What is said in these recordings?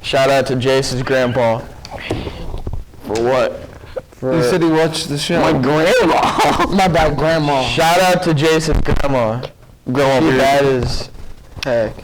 Shout out to Jace's grandpa. For what? He said he watched the show. My grandma. My bad, grandma. Shout out to Jace's grandma. Grandma. She bad as heck.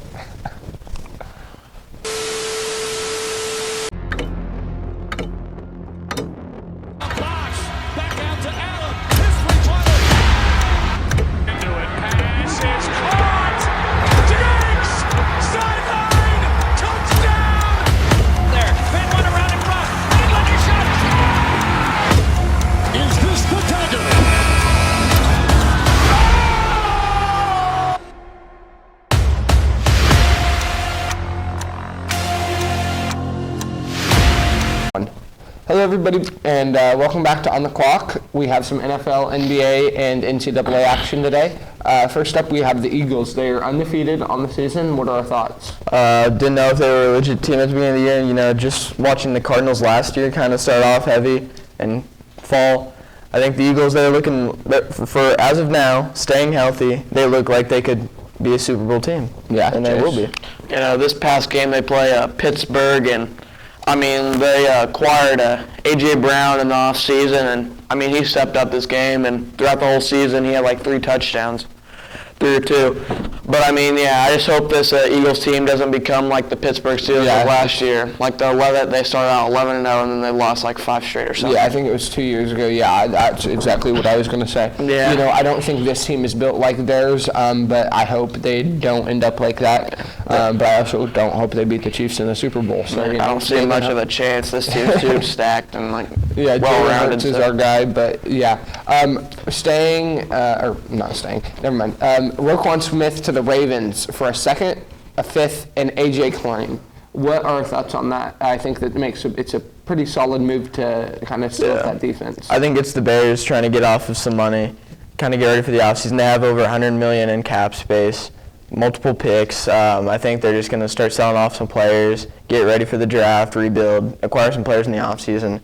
Hello, everybody, and welcome back to On the Clock. We have some NFL, NBA, and NCAA action today. First up, we have the Eagles. They are undefeated on the season. What are our thoughts? Didn't know if they were a legit team at the beginning of the year. You know, just watching the Cardinals last year kind of start off heavy and fall. I think the Eagles, they're looking, for as of now, staying healthy, they look like they could be a Super Bowl team. Yeah, and they will be. You know, this past game they play Pittsburgh, and I mean, they acquired A.J. Brown in the offseason, and I mean, he stepped up this game, and throughout the whole season, he had like 3 touchdowns. 3 or 2. But I mean, yeah, I just hope this Eagles team doesn't become like the Pittsburgh Steelers of last year. Like they started out 11-0 and then they lost like 5 straight or something. Yeah, I think it was 2 years ago. Yeah, that's exactly what I was going to say. Yeah. You know, I don't think this team is built like theirs, but I hope they don't end up like that. But I also don't hope they beat the Chiefs in the Super Bowl. So, I don't see much of a chance. This team's too stacked and like well-rounded. Jalen Hurts is our guy, but yeah. Never mind. Roquan Smith to the Ravens for a 2nd, a 5th, and A.J. Klein. What are our thoughts on that? I think that it's a pretty solid move to kind of steal that defense. I think it's the Bears trying to get off of some money, kind of get ready for the offseason. They have over $100 million in cap space, multiple picks. I think they're just going to start selling off some players, get ready for the draft, rebuild, acquire some players in the offseason.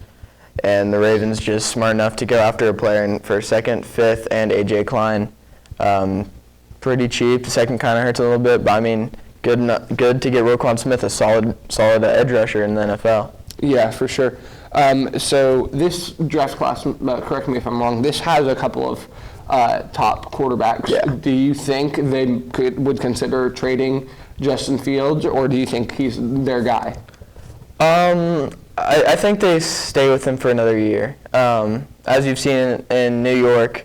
And the Ravens just smart enough to go after a player for a 2nd, 5th, and A.J. Klein. Pretty cheap. The 2nd kind of hurts a little bit, but I mean, good to get Roquan Smith, a solid edge rusher in the NFL. Yeah, for sure. So this draft class, correct me if I'm wrong, this has a couple of top quarterbacks. Yeah. Do you think they would consider trading Justin Fields, or do you think he's their guy? I think they stay with him for another year. As you've seen in New York,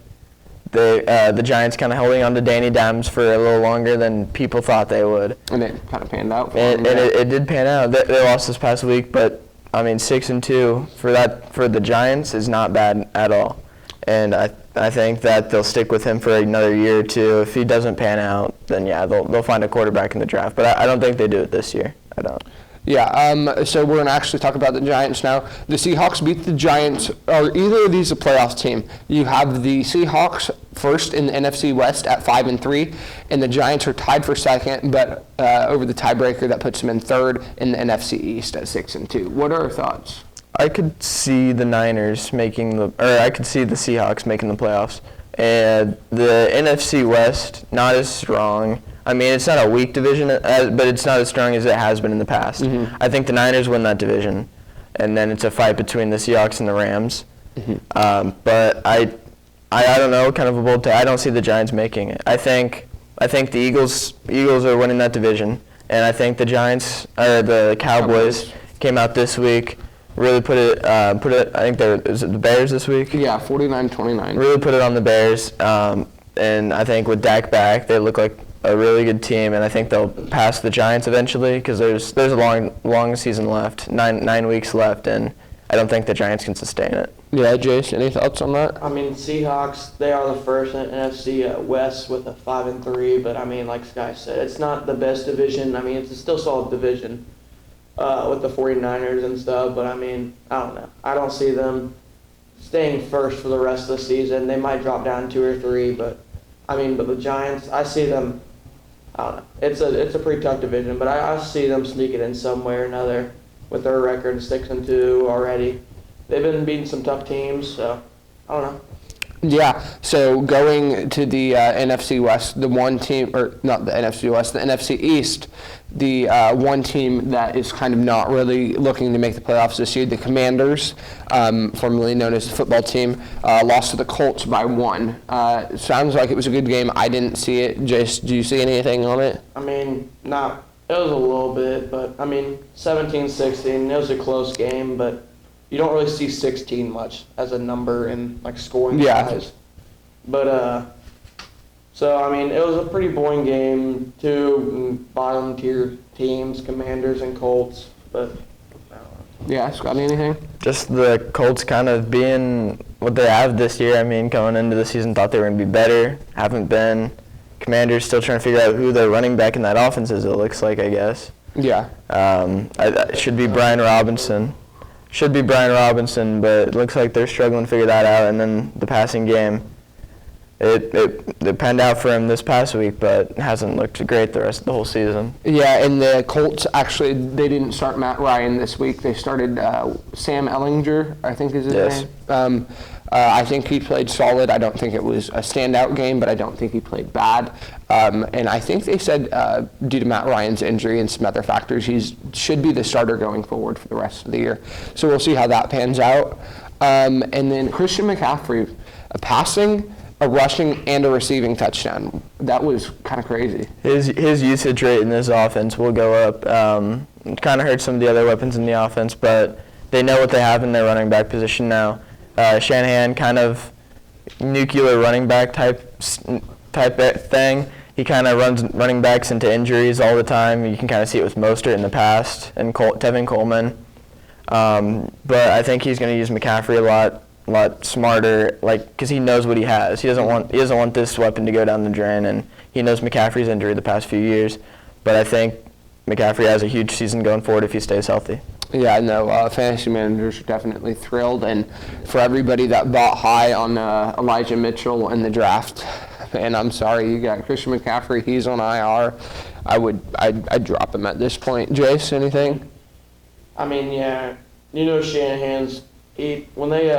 the Giants kind of holding on to Danny Dimes for a little longer than people thought they would. And it kind of panned out for them. And it did pan out. They lost this past week, but I mean 6-2 for the Giants is not bad at all. And I think that they'll stick with him for another year or two. If he doesn't pan out, then yeah, they'll find a quarterback in the draft. But I don't think they do it this year. I don't. Yeah, so we're going to actually talk about the Giants now. The Seahawks beat the Giants. Are either of these a playoff team? You have the Seahawks first in the NFC West at 5-3, and the Giants are tied for 2nd, but over the tiebreaker that puts them in 3rd in the NFC East at 6-2. What are our thoughts? I could see the I could see the Seahawks making the playoffs. And the NFC West, not as strong. I mean, it's not a weak division, but it's not as strong as it has been in the past. Mm-hmm. I think the Niners win that division, and then it's a fight between the Seahawks and the Rams. Mm-hmm. But I don't know, kind of a bold take. I don't see the Giants making it. I think the Eagles are winning that division, and I think the Cowboys came out this week. Really put it. I think is it the Bears this week? Yeah, 49-29. Really put it on the Bears, and I think with Dak back, they look like a really good team, and I think they'll pass the Giants eventually because there's a long season left, nine weeks left, and I don't think the Giants can sustain it. Yeah, Jace, any thoughts on that? I mean, Seahawks, they are the first in NFC West with a 5-3, but I mean, like Sky said, it's not the best division. I mean, it's a still solid division with the 49ers and stuff, but I mean, I don't know. I don't see them staying first for the rest of the season. They might drop down 2 or 3, but the Giants, I see them, I don't know. It's a pretty tough division, but I see them sneaking in some way or another with their record 6-2 already. They've been beating some tough teams, so I don't know. Yeah, so going to the NFC West, the one team, or not the NFC West, the NFC East, the one team that is kind of not really looking to make the playoffs this year, the Commanders, formerly known as the football team, lost to the Colts by 1. Sounds like it was a good game. I didn't see it. Jace, do you see anything on it? I mean, it was a little bit, but I mean, 17-16, it was a close game, but you don't really see 16 much as a number in like scoring wise. But so I mean, it was a pretty boring game. Two bottom tier teams, Commanders and Colts. But Yeah, Scotty, anything? Just the Colts kind of being what they have this year. I mean, going into the season, thought they were going to be better. Haven't been. Commanders still trying to figure out who their running back in that offense is, it looks like, I guess. Yeah. It should be Brian Robinson. But it looks like they're struggling to figure that out. And then the passing game, it panned out for him this past week, but hasn't looked great the rest of the whole season. Yeah, and the Colts, actually, they didn't start Matt Ryan this week. They started Sam Ellinger, I think is his name. I think he played solid. I don't think it was a standout game, but I don't think he played bad. And I think they said due to Matt Ryan's injury and some other factors, he should be the starter going forward for the rest of the year. So we'll see how that pans out. And then Christian McCaffrey, a passing, a rushing, and a receiving touchdown. That was kind of crazy. His usage rate in this offense will go up. Kind of hurts some of the other weapons in the offense, but they know what they have in their running back position now. Shanahan, kind of nuclear running back type thing. He kind of runs running backs into injuries all the time. You can kind of see it with Mostert in the past and Tevin Coleman. But I think he's going to use McCaffrey a lot smarter, because he knows what he has. He doesn't want this weapon to go down the drain, and he knows McCaffrey's injury the past few years. But I think McCaffrey has a huge season going forward if he stays healthy. Yeah, no, fantasy managers are definitely thrilled, and for everybody that bought high on Elijah Mitchell in the draft, and I'm sorry, you got Christian McCaffrey, he's on IR. I'd drop him at this point. Jace, anything? I mean, yeah, Shanahan's when they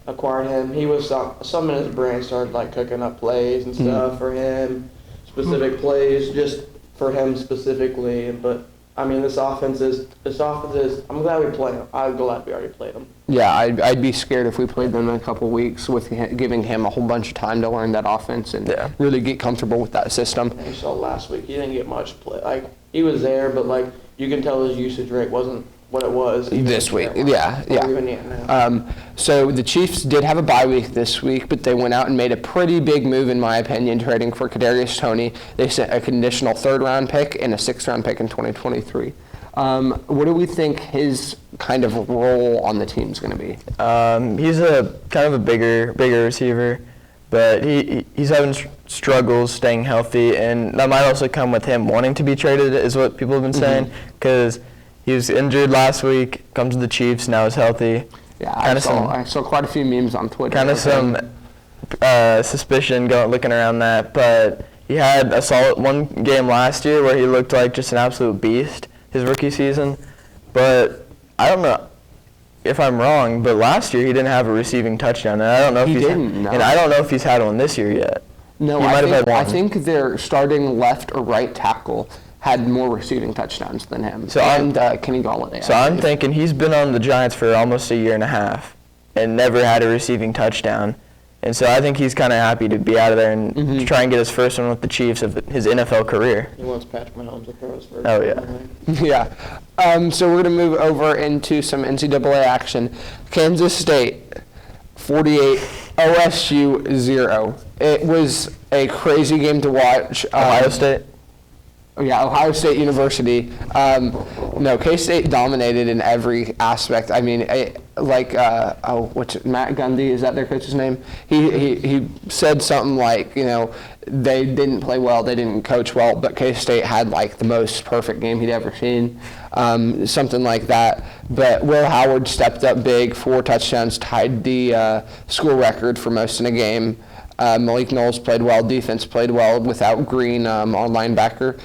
acquired him, he was some in his brain started like cooking up plays and stuff for him, specific plays just for him specifically, but. I mean, this offense is. I'm glad we played him. I'm glad we already played him. Yeah, I'd be scared if we played them in a couple weeks with giving him a whole bunch of time to learn that offense and really get comfortable with that system. You saw last week, he didn't get much play. Like, he was there, but like you can tell his usage rate wasn't what it was this week. Yeah. So the Chiefs did have a bye week this week, but they went out and made a pretty big move, in my opinion, trading for Kadarius Toney. They sent a conditional 3rd-round pick and a 6th-round pick in 2023. What do we think his kind of role on the team is going to be? He's a kind of a bigger receiver, but he's having struggles staying healthy, and that might also come with him wanting to be traded, is what people have been saying, because he was injured last week, comes to the Chiefs, now is healthy. Yeah, I saw quite a few memes on Twitter. Kind of some suspicion looking around that, but he had a solid one game last year where he looked like just an absolute beast, his rookie season. But I don't know if I'm wrong, but last year he didn't have a receiving touchdown, and I don't know if he's had one this year yet. No, I think their starting left or right tackle had more receiving touchdowns than him, Kenny Golladay. So I'm thinking he's been on the Giants for almost a year and a half and never had a receiving touchdown. And so I think he's kind of happy to be out of there and try and get his first one with the Chiefs of his NFL career. He wants Patrick Mahomes to throw his first. Oh, yeah. Yeah. So we're going to move over into some NCAA action. Kansas State, 48, OSU, 0. It was a crazy game to watch. Ohio State? Yeah, Ohio State University. K-State dominated in every aspect. I mean, Matt Gundy, is that their coach's name? He said something like, they didn't play well, they didn't coach well, but K-State had like the most perfect game he'd ever seen, something like that. But Will Howard stepped up big, 4 touchdowns, tied the school record for most in a game. Malik Knowles played well, defense played well without Green on linebacker.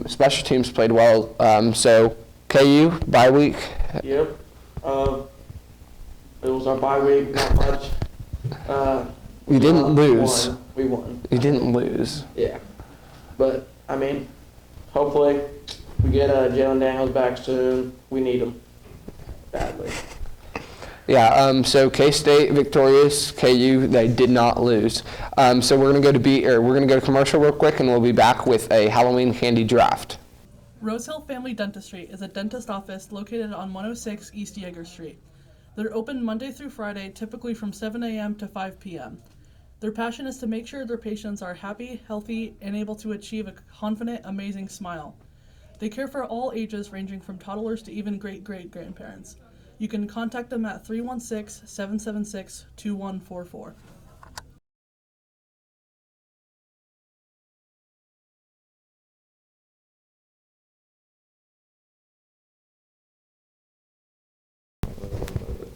Special teams played well. So KU, bye week. Yep. It was our bye week, not much. You didn't lose. We won. You didn't lose. Yeah. But, I mean, hopefully we get Jalen Daniels back soon. We need him badly. Yeah, so K-State victorious, KU, they did not lose. So we're going to go to commercial real quick, and we'll be back with a Halloween candy draft. Rosehill Family Dentistry is a dentist office located on 106 East Yeager Street. They're open Monday through Friday, typically from 7 a.m. to 5 p.m. Their passion is to make sure their patients are happy, healthy, and able to achieve a confident, amazing smile. They care for all ages, ranging from toddlers to even great-great-grandparents. You can contact them at 316-776-2144.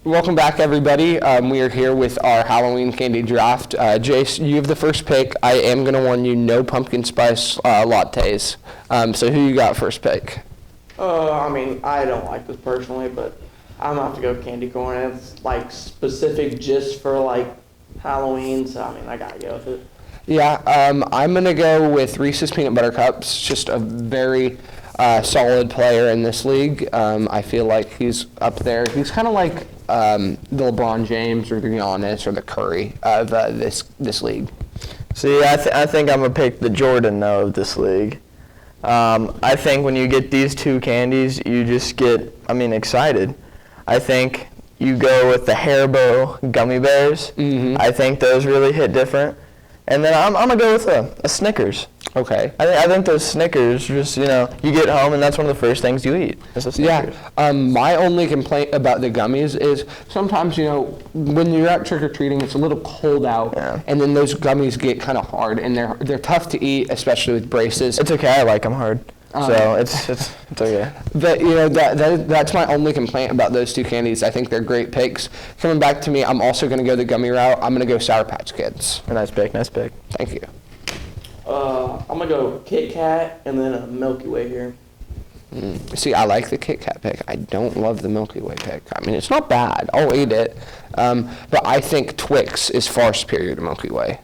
Welcome back, everybody. We are here with our Halloween candy draft. Jace, you have the first pick. I am going to warn you, no pumpkin spice lattes. So who you got first pick? I mean, I don't like this personally, but I'm gonna have to go candy corn. It's like specific just for like Halloween, so I mean, I gotta go with it. Yeah, I'm going to go with Reese's Peanut Butter Cups. Just a very solid player in this league. I feel like he's up there. He's kind of like the LeBron James or the Giannis or the Curry of this league. See, I think I'm going to pick the Jordan, though, of this league. I think when you get these two candies, you just get, excited. I think you go with the Haribo gummy bears. Mm-hmm. I think those really hit different. And then I'm going to go with a Snickers. Okay. I think those Snickers, just, you get home and that's one of the first things you eat. Is a Snickers. Yeah. My only complaint about the gummies is sometimes, when you're out trick-or-treating, it's a little cold out. Yeah. And then those gummies get kind of hard, and they're tough to eat, especially with braces. It's okay. I like them hard. So it's okay. But that's my only complaint about those two candies. I think they're great picks. Coming back to me, I'm also going to go the gummy route. I'm going to go Sour Patch Kids. Nice pick. Thank you. I'm gonna go Kit Kat and then a Milky Way here. See, I like the Kit Kat pick. I don't love the Milky Way pick. It's not bad. I'll eat it. But I think Twix is far superior to Milky Way.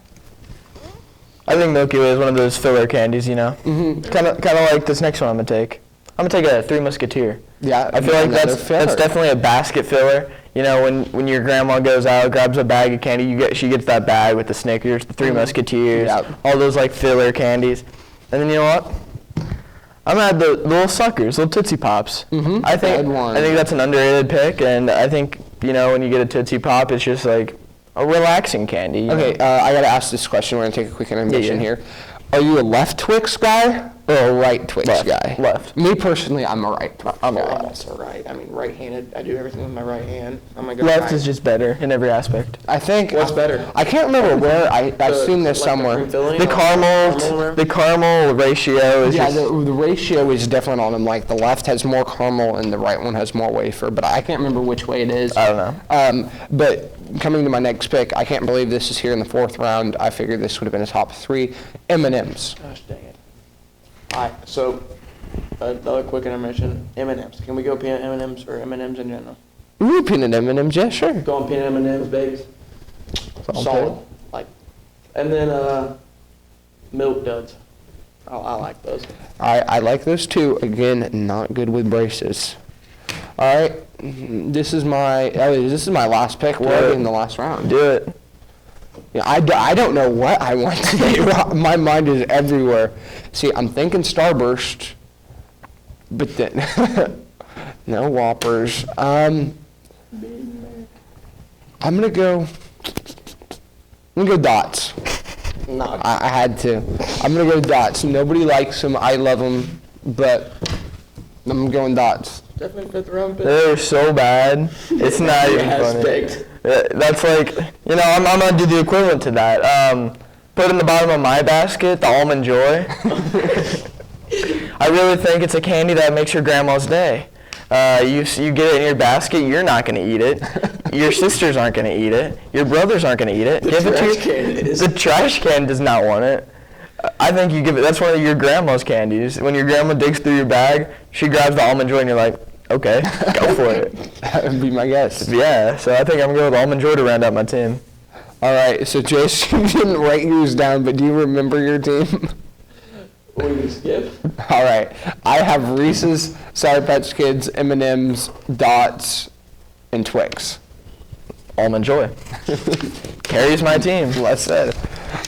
I think Milky Way is one of those filler candies, Mm-hmm. Kind of like this next one I'm going to take. I'm going to take a Three Musketeer. Yeah. I feel like that's definitely a basket filler. When your grandma goes out, grabs a bag of candy, she gets that bag with the Snickers, the Three Musketeers, all those like filler candies. And then you know what? I'm gonna add the little suckers, little Tootsie Pops. Mm-hmm. I think that's an underrated pick, and I think when you get a Tootsie Pop, it's just like a relaxing candy. Okay, I gotta ask this question. We're gonna take a quick intermission here. Are you a left Twix guy or a right Twix guy? Left. Me personally, I'm a right Twix guy. I'm also right. right-handed. I do everything with my right hand. I'm gonna go Left right. is just better in every aspect. I think. What's better? I can't remember where. I've seen this somewhere. The caramel ratio is just... the ratio is different on them. Like the left has more caramel and the right one has more wafer, but I can't remember which way it is. I don't know. But coming to my next pick, I can't believe this is here in the fourth round. I figured this would have been a top three. M&M's. Gosh dang it. All right, so another quick intermission. M&M's. Can we go peanut M&M's or M&M's in general? Ooh, peanut M&M's, yeah, sure. Go on peanut M&M's, babies. Solid. And then Milk Duds. I like those. I like those too. Again, not good with braces. All right, this is my last pick. We're already in the last round. Do it. Yeah, I don't know what I want today. My mind is everywhere. See, I'm thinking Starburst, but then no Whoppers. I'm gonna go Dots. No. I had to. I'm gonna go Dots. Nobody likes them. I love them, but I'm going Dots. Definitely fifth round pick. They're so bad. It's not even funny. Picked. That's like, I'm going to do the equivalent to that. Put in the bottom of my basket, the Almond Joy. I really think it's a candy that makes your grandma's day. You get it in your basket, you're not going to eat it. Your sisters aren't going to eat it. Your brothers aren't going to eat it. The trash can does not want it. I think you give it, that's one of your grandma's candies. When your grandma digs through your bag, she grabs the Almond Joy and you're like, okay, go for it. That would be my guess. Yeah, so I think I'm going to go with Almond Joy to round out my team. All right, so Jace, you didn't write yours down, but do you remember your team? What do you skip? All right, I have Reese's, Sour Patch Kids, M&M's, Dots, and Twix. Almond Joy. Carries my team. Less said.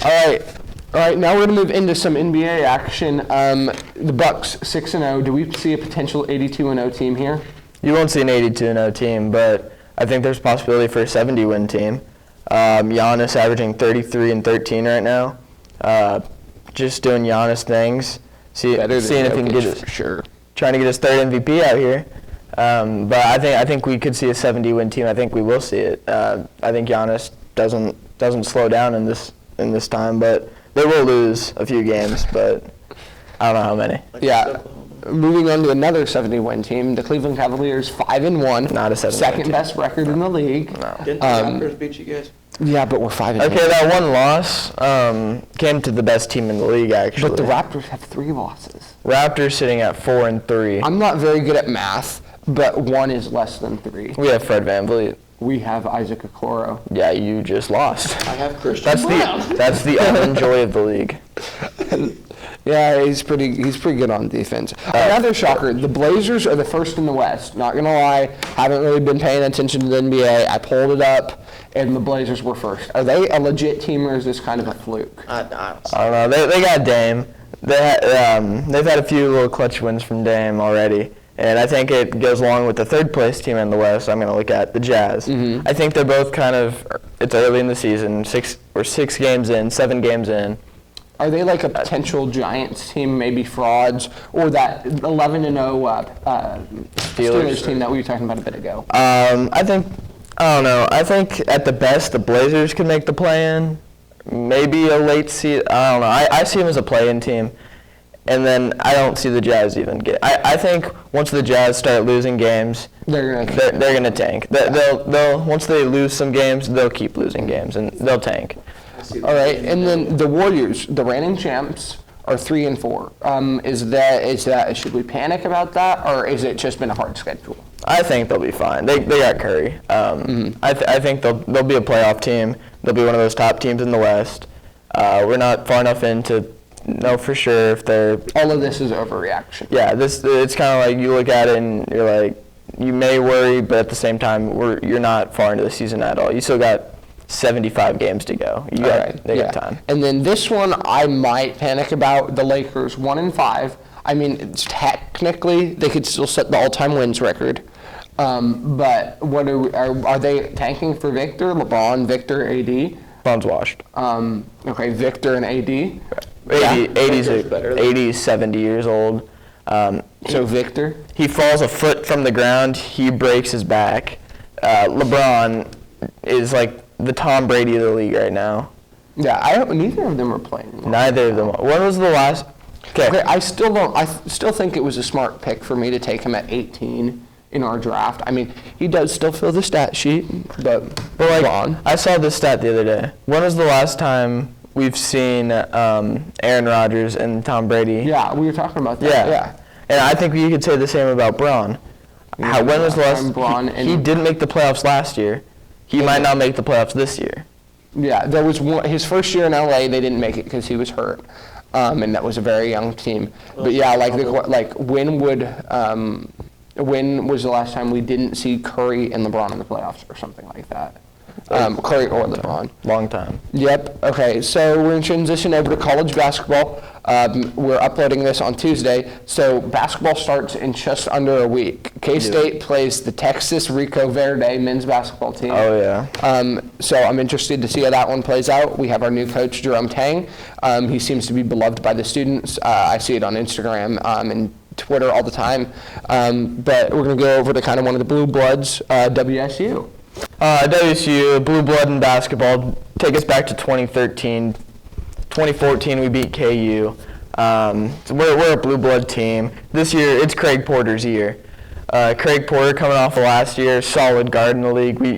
All right. Now we're gonna move into some NBA action. The Bucks 6-0. Do we see a potential 82-0 team here? You won't see an 82-0 team, but I think there's possibility for a 70-win team. Giannis averaging 33 and 13 right now. Just doing Giannis things. Seeing if he can get it. For sure. Trying to get his third MVP out here. But I think we could see a 70-win team. I think we will see it. I think Giannis doesn't slow down in this time, but they will lose a few games, but I don't know how many. Yeah. Moving on to another 70-win team, the Cleveland Cavaliers 5-1. Not a 70-win second team. best record in the league. No. Didn't the Raptors beat you guys? Yeah, but we're 5-1. Okay, that one loss came to the best team in the league, actually. But the Raptors have 3 losses. Raptors sitting at 4-3. I'm not very good at math, but 1 is less than 3. We have Fred VanVleet. We have Isaac Okoro. Yeah, you just lost. I have Christian Brown. That's the Almond Joy of the league. Yeah, he's pretty good on defense. Another shocker, the Blazers are the first in the West. Not gonna lie, haven't really been paying attention to the NBA. I pulled it up, and the Blazers were first. Are they a legit team, or is this kind of a fluke? I I don't know. They got Dame. They've had a few little clutch wins from Dame already. And I think it goes along with the third place team in the West. I'm going to look at the Jazz. Mm-hmm. I think they're both it's early in the season, 6 games in, 7 games in. Are they like a potential Giants team, maybe frauds, or that 11-0 Steelers team that we were talking about a bit ago? I don't know. I think at the best, the Blazers could make the play-in. Maybe a late season. I don't know. I see them as a play-in team. And then I don't see the Jazz even get. I think once the Jazz start losing games, they're gonna tank. They'll once they lose some games, they'll keep losing games and they'll tank. All right, and then the Warriors, the reigning champs, are 3-4. Is that should we panic about that, or is it just been a hard schedule? I think they'll be fine. They got Curry. I think they'll be a playoff team. They'll be one of those top teams in the West. We're not far enough in to know for sure if they're. All of this is overreaction. Yeah, it's kind of like you look at it and you're like, you may worry, but at the same time, you're not far into the season at all. You still got 75 games to go. They got time. And then this one, I might panic about the Lakers 1-5. I mean, technically they could still set the all-time wins record. But what are they tanking for Victor, LeBron, Victor, AD? LeBron's washed. Okay, Victor and AD. 80's 70 years old. So Victor? He falls a foot from the ground. He breaks his back. LeBron is like the Tom Brady of the league right now. Yeah, neither of them are playing. Neither of them. When was the last? Okay, I still think it was a smart pick for me to take him at 18 in our draft. I mean, he does still fill the stat sheet, but like, I saw this stat the other day. When was the last time we've seen Aaron Rodgers and Tom Brady? Yeah, we were talking about that. Yeah. And I think you could say the same about Braun. When was the last? He didn't make the playoffs last year. He might not make the playoffs this year. Yeah, there was his first year in LA. They didn't make it because he was hurt, and that was a very young team. But yeah, when was the last time we didn't see Curry and LeBron in the playoffs or something like that? Curry or LeBron. Long time. Yep. Okay, so we're going to transition over to college basketball. We're uploading this on Tuesday, so basketball starts in just under a week. K-State plays the Texas Rico Verde men's basketball team. Oh, yeah. So I'm interested to see how that one plays out. We have our new coach, Jerome Tang. He seems to be beloved by the students. I see it on Instagram and Twitter all the time. But we're going to go over to kind of one of the blue bloods, WSU. WSU, blue blood in basketball, take us back to 2013. 2014, we beat KU. So we're a blue blood team. This year, it's Craig Porter's year. Craig Porter coming off of last year, solid guard in the league. We,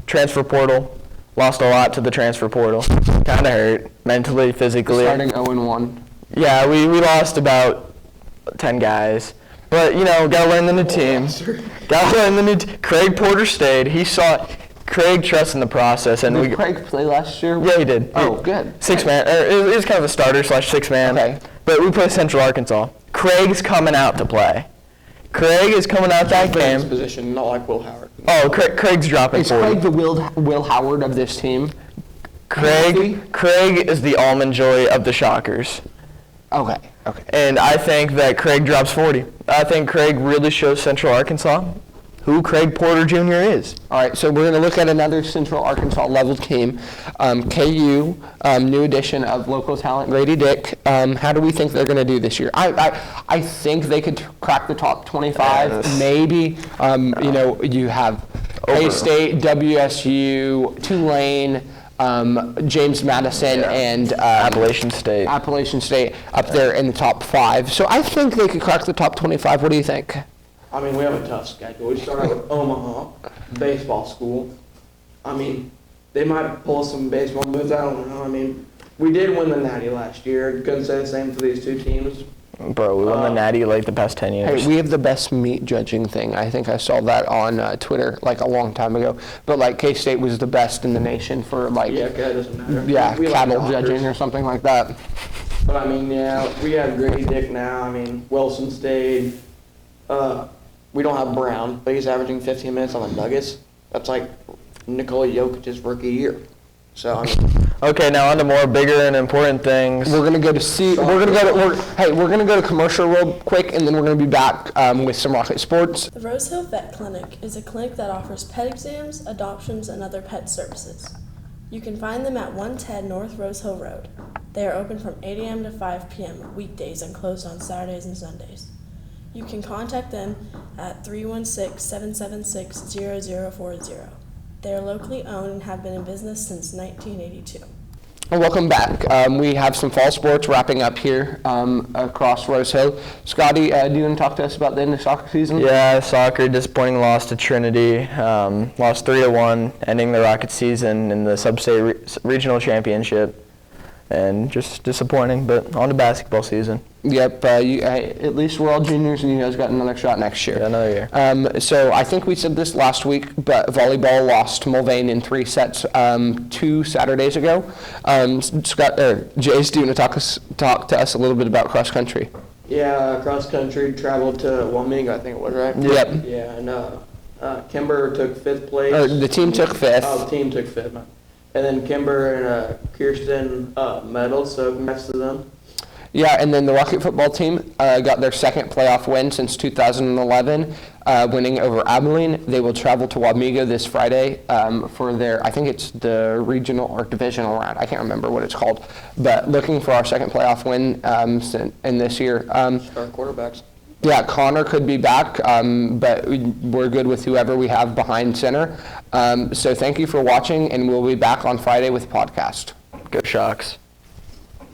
transfer portal, lost a lot to the transfer portal. Kind of hurt, mentally, physically. Starting 0-1. Yeah, we lost about 10 guys. But, gotta learn the new team. Gotta learn the new Craig Porter stayed. Craig trusts in the process, and Did Craig play last year? Yeah, he did. Oh, good. Six-man. It was kind of a starter / six-man. Okay. But we play Central Arkansas. Craig's coming out to play. Craig is coming out that Defense game. position, not like Will Howard. Oh, Craig's dropping Is 40. Craig the Will Howard of this team? Craig is the almond joy of the Shockers. Okay. And I think that Craig drops 40. I think Craig really shows Central Arkansas who Craig Porter Jr. is. All right, so we're going to look at another Central Arkansas level team. KU, new addition of local talent Grady Dick. How do we think they're going to do this year? I think they could crack the top 25, Yes. maybe. You have K-State, WSU, Tulane, James Madison, and Appalachian State. Appalachian State up there in the top 5. So I think they could crack the top 25. What do you think? I mean, we have a tough schedule. We start out with Omaha, baseball school. I mean, they might pull some baseball moves. I don't know. I mean, we did win the Natty last year. Couldn't say the same for these two teams. Bro, we won the Natty like the past 10 years. Hey, we have the best meat judging thing. I think I saw that on Twitter like a long time ago. But like K-State was the best in the nation for like Yeah, okay, that doesn't matter. We like cattle doctors. judging or something like that. But I mean, yeah, we have Grady Dick now. I mean, Wilson State. We don't have Brown, but he's averaging 15 minutes on the Nuggets. That's like Nikola Jokic's rookie year. So I mean, Okay, now on to more bigger and important things. We're gonna go to we're gonna go to commercial real quick, and then we're gonna be back with some Rocket Sports. The Rose Hill Vet Clinic is a clinic that offers pet exams, adoptions, and other pet services. You can find them at 110 North Rose Hill Road. They are open from 8 a.m. to 5 p.m. weekdays and closed on Saturdays and Sundays. You can contact them at 316-776-0040. They are locally owned and have been in business since 1982. Welcome back. We have some fall sports wrapping up here across Rose Hill. Scotty, do you want to talk to us about the end of soccer season? Yeah, soccer, disappointing loss to Trinity. Lost 3-1, ending the Rocket season in the Sub-State Regional Championship. And just disappointing, but on to basketball season. Yep, at least we're all juniors, and you guys got another shot next year. Yeah, another year. So I think we said this last week, but volleyball lost to Mulvane in 3 sets 2 Saturdays ago. Jace, do you want to talk to us a little bit about cross country? yeah, cross country traveled to Wamega, I think it was, right? Yep. Yeah, and Kimber took 5th place. The team took 5th. Oh, the team took 5th. And then Kimber and Kirsten medaled, so congrats to them. Yeah, and then the Rocket football team got their 2nd playoff win since 2011, winning over Abilene. They will travel to Wamega this Friday for their, I think it's the regional or divisional round. I can't remember what it's called, but looking for our 2nd playoff win in this year. Star quarterbacks. Yeah, Connor could be back, but we're good with whoever we have behind center. So thank you for watching, and we'll be back on Friday with a podcast. Go Shocks.